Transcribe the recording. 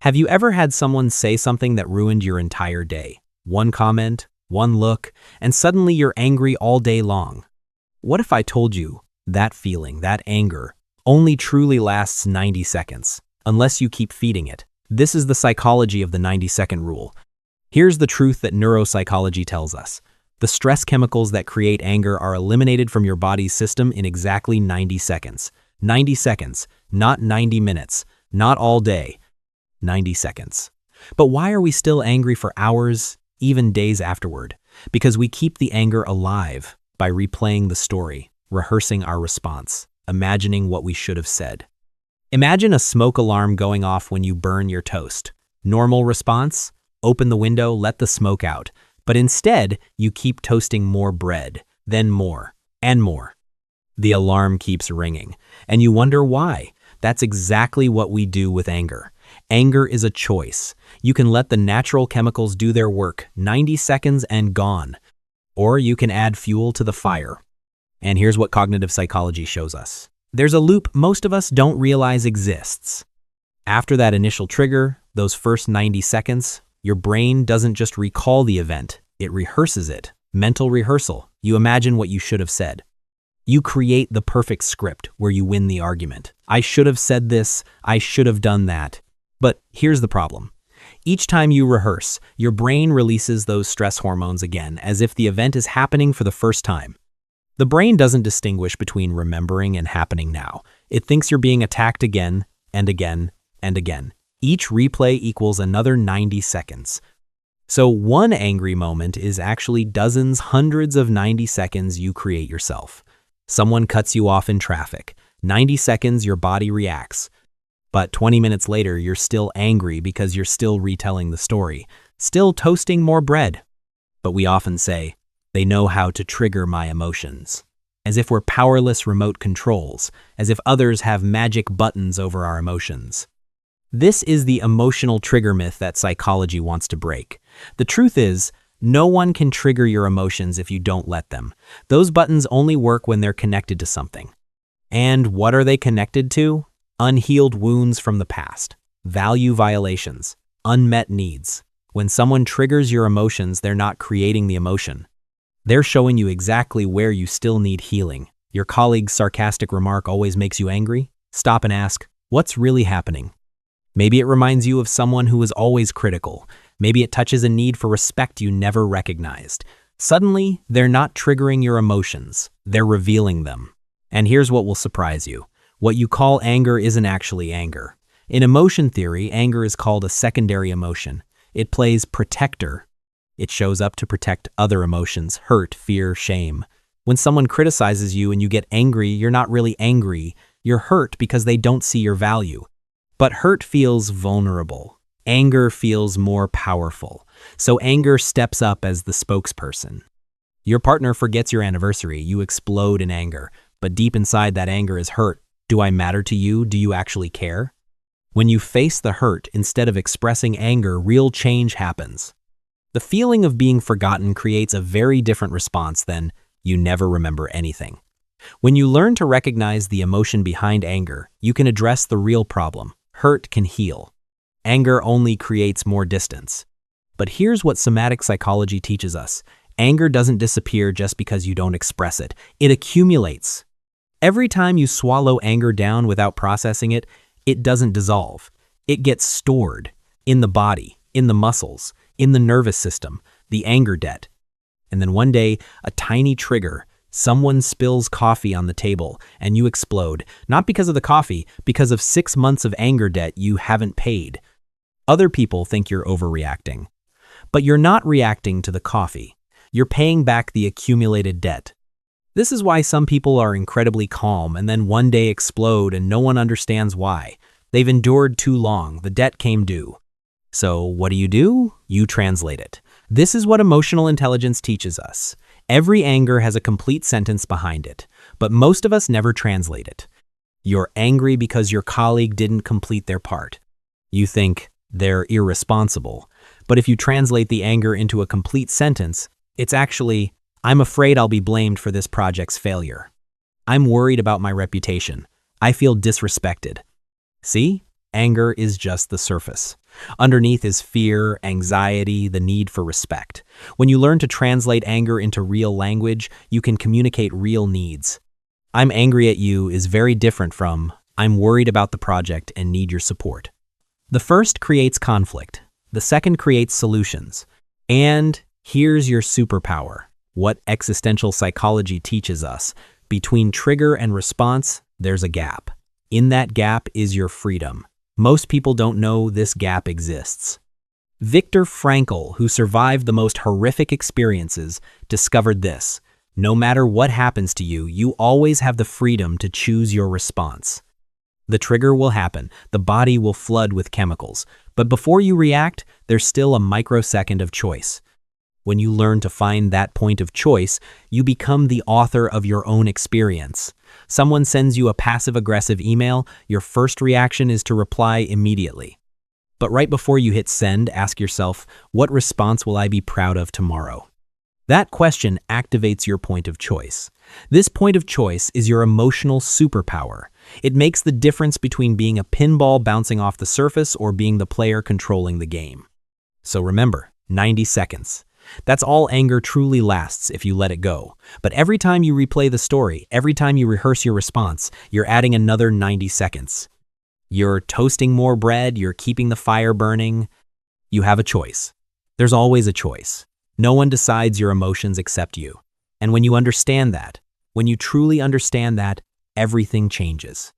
Have you ever had someone say something that ruined your entire day? One comment, one look, and suddenly you're angry all day long. What if I told you that feeling, that anger, only truly lasts 90 seconds, unless you keep feeding it? This is the psychology of the 90-second rule. Here's the truth that neuropsychology tells us. The stress chemicals that create anger are eliminated from your body's system in exactly 90 seconds. 90 seconds, not 90 minutes, not all day. 90 seconds. But why are we still angry for hours, even days afterward? Because we keep the anger alive by replaying the story, rehearsing our response, imagining what we should have said. Imagine a smoke alarm going off when you burn your toast. Normal response? Open the window, let the smoke out. But instead, you keep toasting more bread, then more, and more. The alarm keeps ringing, and you wonder why. That's exactly what we do with anger. Anger is a choice. You can let the natural chemicals do their work, 90 seconds and gone. Or you can add fuel to the fire. And here's what cognitive psychology shows us. There's a loop most of us don't realize exists. After that initial trigger, those first 90 seconds, your brain doesn't just recall the event, it rehearses it. Mental rehearsal. You imagine what you should have said. You create the perfect script where you win the argument. I should have said this, I should have done that. But here's the problem. Each time you rehearse, your brain releases those stress hormones again, as if the event is happening for the first time. The brain doesn't distinguish between remembering and happening now. It thinks you're being attacked again and again and again. Each replay equals another 90 seconds. So one angry moment is actually dozens, hundreds of 90 seconds you create yourself. Someone cuts you off in traffic. 90 seconds, your body reacts. But 20 minutes later, you're still angry because you're still retelling the story, still toasting more bread. But we often say, they know how to trigger my emotions. As if we're powerless remote controls, as if others have magic buttons over our emotions. This is the emotional trigger myth that psychology wants to break. The truth is, no one can trigger your emotions if you don't let them. Those buttons only work when they're connected to something. And what are they connected to? Unhealed wounds from the past, value violations, unmet needs. When someone triggers your emotions, they're not creating the emotion. They're showing you exactly where you still need healing. Your colleague's sarcastic remark always makes you angry? Stop and ask, what's really happening? Maybe it reminds you of someone who was always critical. Maybe it touches a need for respect you never recognized. Suddenly, they're not triggering your emotions. They're revealing them. And here's what will surprise you. What you call anger isn't actually anger. In emotion theory, anger is called a secondary emotion. It plays protector. It shows up to protect other emotions, hurt, fear, shame. When someone criticizes you and you get angry, you're not really angry. You're hurt because they don't see your value. But hurt feels vulnerable. Anger feels more powerful. So anger steps up as the spokesperson. Your partner forgets your anniversary. You explode in anger. But deep inside, that anger is hurt. Do I matter to you? Do you actually care? When you face the hurt, instead of expressing anger, real change happens. The feeling of being forgotten creates a very different response than you never remember anything. When you learn to recognize the emotion behind anger, you can address the real problem. Hurt can heal. Anger only creates more distance. But here's what somatic psychology teaches us. Anger doesn't disappear just because you don't express it. It accumulates. Every time you swallow anger down without processing it, it doesn't dissolve. It gets stored in the body, in the muscles, in the nervous system, the anger debt. And then one day, a tiny trigger, someone spills coffee on the table, and you explode. Not because of the coffee, because of 6 months of anger debt you haven't paid. Other people think you're overreacting. But you're not reacting to the coffee. You're paying back the accumulated debt. This is why some people are incredibly calm and then one day explode and no one understands why. They've endured too long. The debt came due. So what do? You translate it. This is what emotional intelligence teaches us. Every anger has a complete sentence behind it, but most of us never translate it. You're angry because your colleague didn't complete their part. You think they're irresponsible. But if you translate the anger into a complete sentence, it's actually, I'm afraid I'll be blamed for this project's failure. I'm worried about my reputation. I feel disrespected. See? Anger is just the surface. Underneath is fear, anxiety, the need for respect. When you learn to translate anger into real language, you can communicate real needs. "I'm angry at you" is very different from "I'm worried about the project and need your support." The first creates conflict. The second creates solutions. And here's your superpower. What existential psychology teaches us. Between trigger and response, there's a gap. In that gap is your freedom. Most people don't know this gap exists. Viktor Frankl, who survived the most horrific experiences, discovered this. No matter what happens to you, you always have the freedom to choose your response. The trigger will happen, the body will flood with chemicals, but before you react, there's still a microsecond of choice. When you learn to find that point of choice, you become the author of your own experience. Someone sends you a passive-aggressive email, your first reaction is to reply immediately. But right before you hit send, ask yourself, what response will I be proud of tomorrow? That question activates your point of choice. This point of choice is your emotional superpower. It makes the difference between being a pinball bouncing off the surface or being the player controlling the game. So remember, 90 seconds. That's all anger truly lasts if you let it go. But every time you replay the story, every time you rehearse your response, you're adding another 90 seconds. You're toasting more bread, you're keeping the fire burning. You have a choice. There's always a choice. No one decides your emotions except you. And when you understand that, when you truly understand that, everything changes.